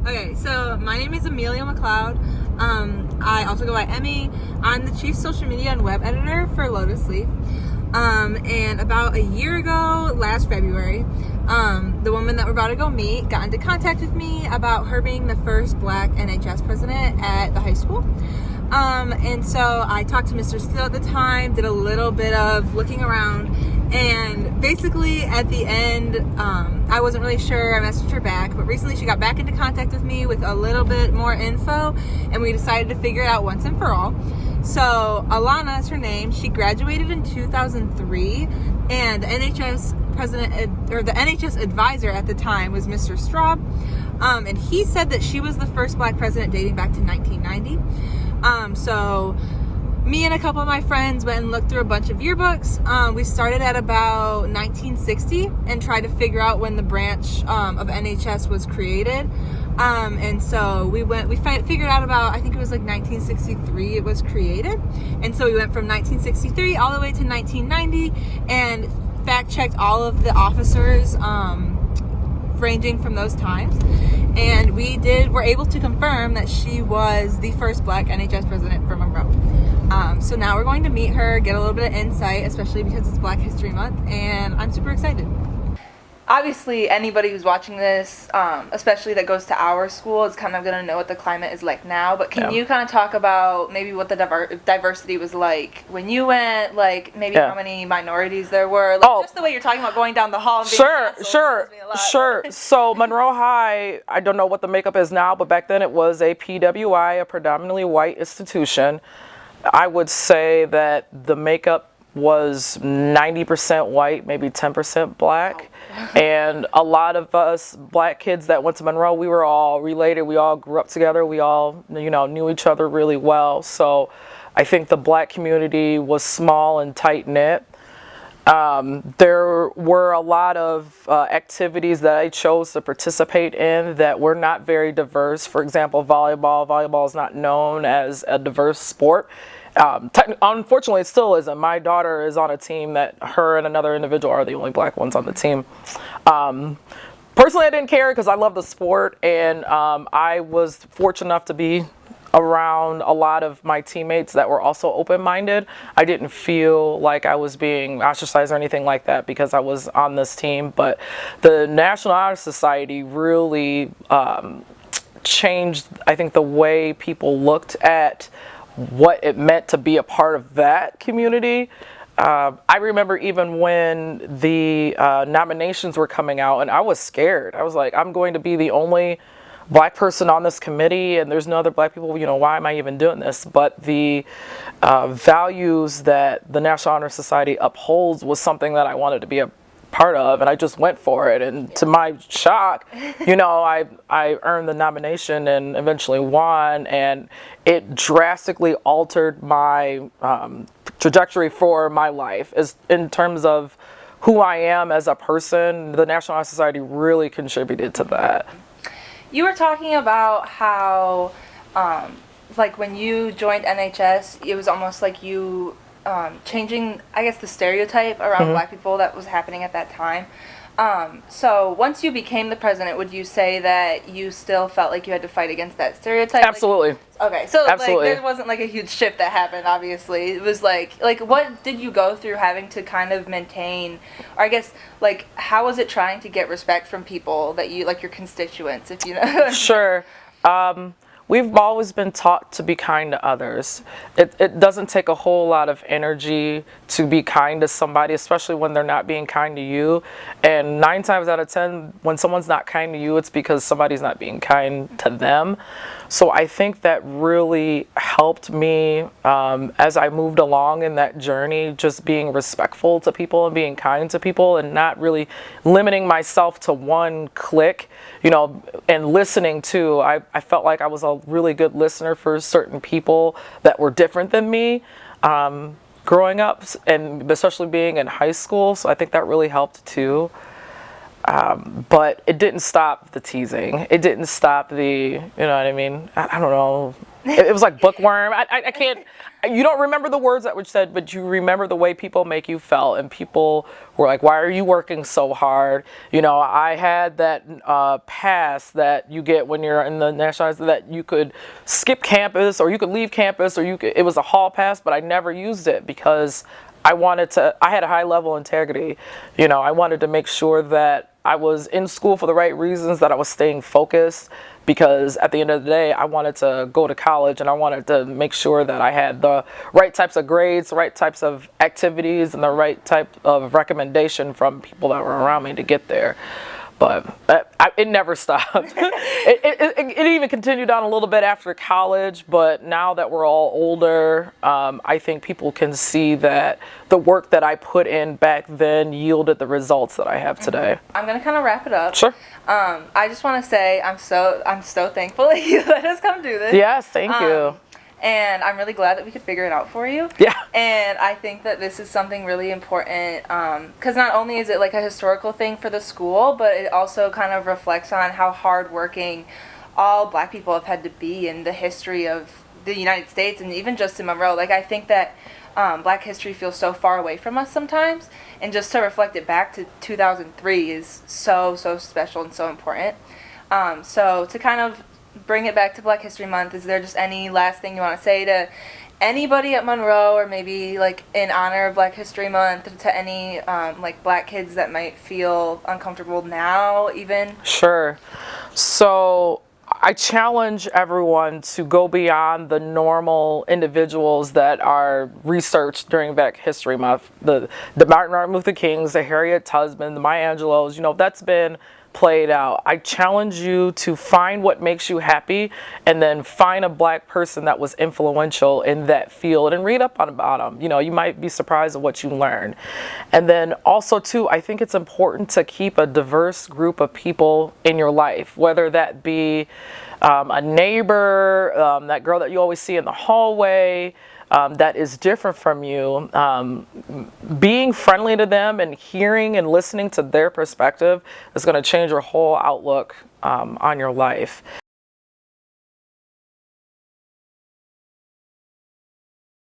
Okay, so my name is Amelia McLeod. I also go by Emmy. I'm the chief social media and web editor for Lotus Leaf. And about a year ago, last February, the woman that we're about to go meet got into contact with me about her being the first Black NHS president at the high school. And so I talked to Mr. Steele at the time, did a little bit of looking around, and basically at the end, I wasn't really sure. I messaged her back, but recently she got back into contact with me with a little bit more info, and we decided to figure it out once and for all. So Alona is her name. She graduated in 2003, and the NHS president, or the NHS advisor at the time, was Mr. Straub, and he said that she was the first Black president dating back to 1990. So me and a couple of my friends went and looked through a bunch of yearbooks. We started at about 1960 and tried to figure out when the branch of NHS was created. And so we figured out about, I think it was like 1963 it was created. And so we went from 1963 all the way to 1990 and fact checked all of the officers ranging from those times. And we're able to confirm that she was the first Black NHS president for Monroe. So now we're going to meet her, get a little bit of insight, especially because it's Black History Month, and I'm super excited. Obviously, anybody who's watching this, especially that goes to our school, is kind of going to know what the climate is like now. But can you kind of talk about maybe what the diversity was like when you went, like maybe how many minorities there were? Like, just the way you're talking about going down the hall and being Sure. So Monroe High, I don't know what the makeup is now, but back then it was a PWI, a predominantly white institution. I would say that the makeup was 90% white, maybe 10% Black. And a lot of us Black kids that went to Monroe, we were all related. We all grew up together. We all, knew each other really well. So I think the Black community was small and tight-knit. There were a lot of activities that I chose to participate in that were not very diverse. For example, volleyball. Volleyball is not known as a diverse sport. Unfortunately, it still isn't. My daughter is on a team that her and another individual are the only Black ones on the team. Personally, I didn't care because I love the sport, and I was fortunate enough to be around a lot of my teammates that were also open-minded. I didn't feel like I was being ostracized or anything like that because I was on this team. But the National Honor Society really changed, I think, the way people looked at what it meant to be a part of that community. I remember even when the nominations were coming out, and I was scared. I was like, I'm going to be the only Black person on this committee, and there's no other Black people, why am I even doing this? But the values that the National Honor Society upholds was something that I wanted to be a part of, and I just went for it. And to my shock, I earned the nomination and eventually won, and it drastically altered my trajectory for my life as in terms of who I am as a person. The National Honor Society really contributed to that. You were talking about how, like when you joined NHS, it was almost like you changing, I guess, the stereotype around Black people that was happening at that time. So once you became the president, would you say that you still felt like you had to fight against that stereotype? Absolutely. So Absolutely. There wasn't like a huge shift that happened, obviously. It was like what did you go through having to kind of maintain, or I guess, like, how was it trying to get respect from people that you, like your constituents, if you know? Sure. We've always been taught to be kind to others. It doesn't take a whole lot of energy to be kind to somebody, especially when they're not being kind to you. And 9 times out of 10, when someone's not kind to you, it's because somebody's not being kind to them. So I think that really helped me as I moved along in that journey, just being respectful to people and being kind to people and not really limiting myself to one clique, and listening too. I felt like I was a really good listener for certain people that were different than me growing up, and especially being in high school. So I think that really helped too. But it didn't stop the teasing. It didn't stop the, you know what I mean? I don't know. It was like bookworm. I can't, you don't remember the words that were said, but you remember the way people make you feel. And people were like, why are you working so hard? You know, I had that pass that you get when you're in the national, that you could skip campus or you could leave campus or it was a hall pass, but I never used it because I had a high level of integrity. You know, I wanted to make sure that I was in school for the right reasons, that I was staying focused, because at the end of the day, I wanted to go to college and I wanted to make sure that I had the right types of grades, the right types of activities, and the right type of recommendation from people that were around me to get there. But it never stopped. It even continued on a little bit after college, but now that we're all older, I think people can see that the work that I put in back then yielded the results that I have today. I'm gonna kind of wrap it up. Sure. I just want to say I'm so thankful that you let us come do this. Yes, thank you. And I'm really glad that we could figure it out for you. Yeah. And I think that this is something really important because not only is it like a historical thing for the school, but it also kind of reflects on how hardworking all Black people have had to be in the history of the United States and even just in Monroe. Like, I think that Black history feels so far away from us sometimes, and just to reflect it back to 2003 is so special and so important. So to kind of bring it back to Black History Month, is there just any last thing you want to say to anybody at Monroe, or maybe like in honor of Black History Month, to any like Black kids that might feel uncomfortable now even? Sure. So I challenge everyone to go beyond the normal individuals that are researched during Black History Month. The Martin Luther Kings, the Harriet Tubman, the Maya Angelos, you know, that's been played out. I challenge you to find what makes you happy, and then find a Black person that was influential in that field and read up about them. You know, you might be surprised at what you learn. And then also too, I think it's important to keep a diverse group of people in your life, whether that be a neighbor, that girl that you always see in the hallway, that is different from you. Being friendly to them and hearing and listening to their perspective is going to change your whole outlook on your life.